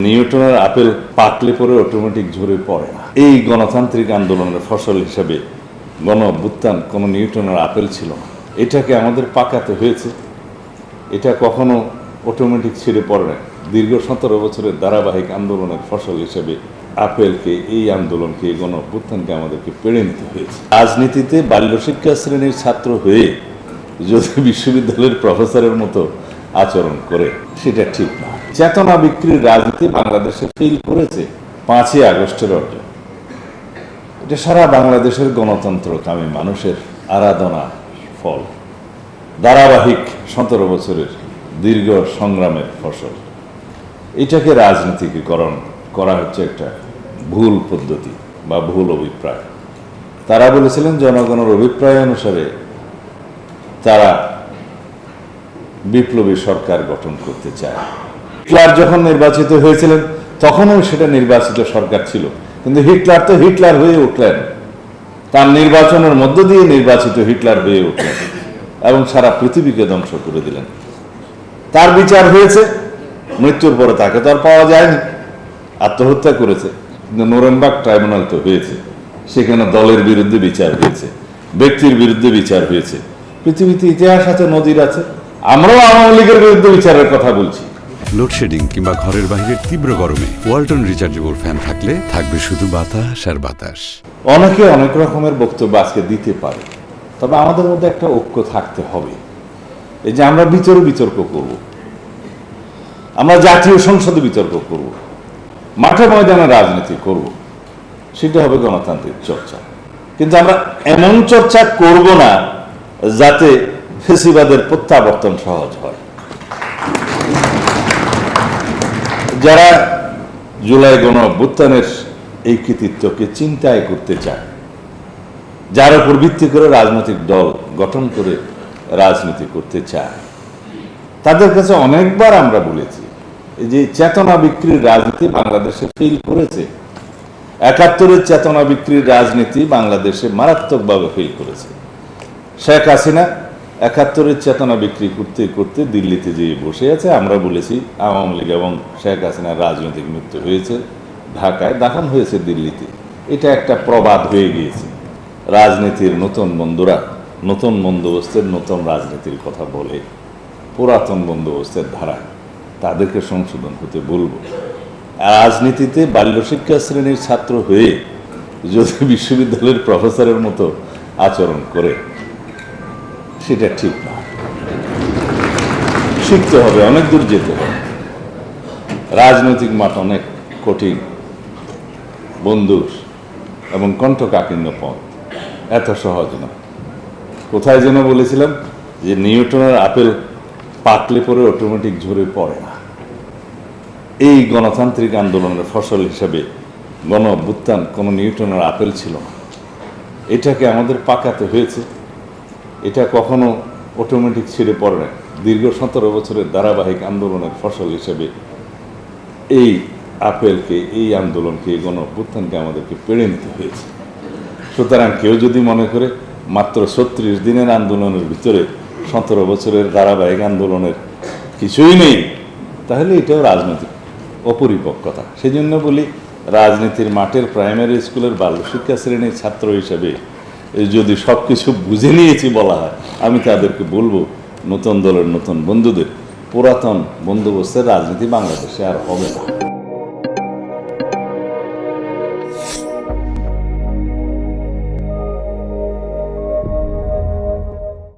নিউটনের আপেল পাকলে পরে অটোমেটিক ঝরে পড়ে না। এই গণতান্ত্রিক আন্দোলনের ফসল হিসেবে গণ অভ্যুত্থান কোনো নিউটনের আপেল ছিল না, এটাকে আমাদের পাকাতে হয়েছে। এটা কখনো অটোমেটিক ছিঁড়ে পড়ে না। দীর্ঘ 17 বছরের ধারাবাহিক আন্দোলনের ফসল হিসেবে আপেলকে, এই আন্দোলনকে, এই গণ অভ্যুত্থানকে আমাদেরকে পেড়ে নিতে হয়েছে। রাজনীতিতে বাল্যশিক্ষা শ্রেণীর ছাত্র হয়ে যদি বিশ্ববিদ্যালয়ের প্রফেসরের মতো আচরণ করে, সেটা ঠিক না। চেতনা বিক্রির রাজনীতি বাংলাদেশে ফেল করেছে 5ই আগস্টের অর্জন। এটা সারা বাংলাদেশের গণতন্ত্রকামী মানুষের আরাধনা ফল, ধারাবাহিক 17 বছরের দীর্ঘ সংগ্রামের ফসল। এটাকে রাজনীতিকীকরণ করা হচ্ছে একটা ভুল পদ্ধতি বা ভুল অভিপ্রায়। তারা বলেছিলেন জনগণের অভিপ্রায় অনুসারে তারা বিপ্লবী সরকার গঠন করতে চায়। হিটলার যখন নির্বাচিত হয়েছিলেন তখনও সেটা নির্বাচিত সরকার ছিল, কিন্তু হিটলার তো হিটলার হয়ে উঠলেন, তার নির্বাচনের মধ্য দিয়ে নির্বাচিত হিটলার হয়ে উঠলেন এবং সারা পৃথিবীকে ধ্বংস করে দিলেন। তার বিচার হয়েছে, মৃত্যুর পরে তাকে তো আর পাওয়া যায়নি, আত্মহত্যা করেছে। কিন্তু নুরেমবার্গ ট্রাইব্যুনাল তো হয়েছে, সেখানে দলের বিরুদ্ধে বিচার হয়েছে, ব্যক্তির বিরুদ্ধে বিচার হয়েছে। পৃথিবীতে ইতিহাস আছে, নজির আছে। আমরাও আওয়ামী লীগের বিরুদ্ধে বিচারের কথা বলছি। লোডশেডিং কিংবা ঘরের বাইরের তীব্র গরমে ওয়ালটন রিচার্জেবল ফ্যান থাকলে থাকবে শুধু বাতাস আর বাতাস। অনেকে অনেক রকমের বক্তব্য আজকে দিতে পারে, তবে আমাদের মধ্যে একটা ঐক্য থাকতে হবে। এই যে আমরা বিতর্ক করব, আমরা জাতীয় সংসদে বিতর্ক করব, মাঠে ময়দানে রাজনীতি করব, সেটা হবে গণতান্ত্রিক চর্চা। কিন্তু আমরা এমন চর্চা করব না যাতে ফেসিবাদের প্রত্যাবর্তন সহজ হয়। যারা জুলাই গণ অভ্যুত্থানের এই কৃতিত্বকে চিন্তায় করতে চায়, যার উপর ভিত্তি করে রাজনৈতিক দল গঠন করে রাজনীতি করতে চায়, তাদের কাছে অনেকবার আমরা বলেছি যে চেতনা বিক্রির রাজনীতি বাংলাদেশে ফেল করেছে। 71-এর চেতনা বিক্রির রাজনীতি বাংলাদেশে মারাত্মকভাবে ফেল করেছে। শেখ হাসিনা 71-এর চেতনা বিক্রি করতে করতে দিল্লিতে যেয়ে বসে আছে। আমরা বলেছি আওয়ামী লীগ এবং শেখ হাসিনার রাজনৈতিক মৃত্যু হয়েছে ঢাকায়, দাফন হয়েছে দিল্লিতে। এটা একটা প্রবাদ হয়ে গিয়েছে। রাজনীতির নতুন বন্ধুরা নতুন বন্দোবস্তের নতুন রাজনীতির কথা বলে, পুরাতন বন্দোবস্তের ধারায় তাদেরকে সংশোধন করতে বলবো। রাজনীতিতে বাল্যশিক্ষা শ্রেণীর ছাত্র হয়ে যদি বিশ্ববিদ্যালয়ের প্রফেসরের মতো আচরণ করে, সেটা ঠিক না। শিখতে হবে, অনেক দূর যেতে হবে। রাজনৈতিক মাঠ অনেক কঠিন, বন্ধুর এবং কণ্ঠকাকীর্ণ পথ, এত সহজ না। কোথায় যেন বলেছিলাম যে নিউটনের আপেল পাকলে পরে অটোমেটিক ঝরে পড়ে না। এই গণতান্ত্রিক আন্দোলনের ফসল হিসেবে গণ অভ্যুত্থান কোনো নিউটনের আপেল ছিল না, এটাকে আমাদের পাকাতে হয়েছে। এটা কখনো অটোমেটিক ছিঁড়ে পড়ে না। দীর্ঘ 17 বছরের ধারাবাহিক আন্দোলনের ফসল হিসেবে এই আপেলকে, এই আন্দোলনকে, এই গণ অভ্যুত্থানকে আমাদেরকে পেড়ে নিতে হয়েছে। সুতরাং কেউ যদি মনে করে মাত্র 36 দিনের আন্দোলনের ভিতরে 17 বছরের ধারাবাহিক আন্দোলনের কিছুই নেই, তাহলে এটাও রাজনৈতিক অপরিপক্কতা। সেই জন্য বলি, রাজনীতির মাঠের প্রাইমারি স্কুলের বাল্যশিক্ষা শ্রেণীর ছাত্র হিসেবে যদি সব কিছু বুঝে নিয়েছি বলা হয়, আমি তাদেরকে বলবো নতুন দলের নতুন বন্ধুদের পুরাতন বন্দোবস্তের রাজনীতি বাংলাদেশে আর হবে না।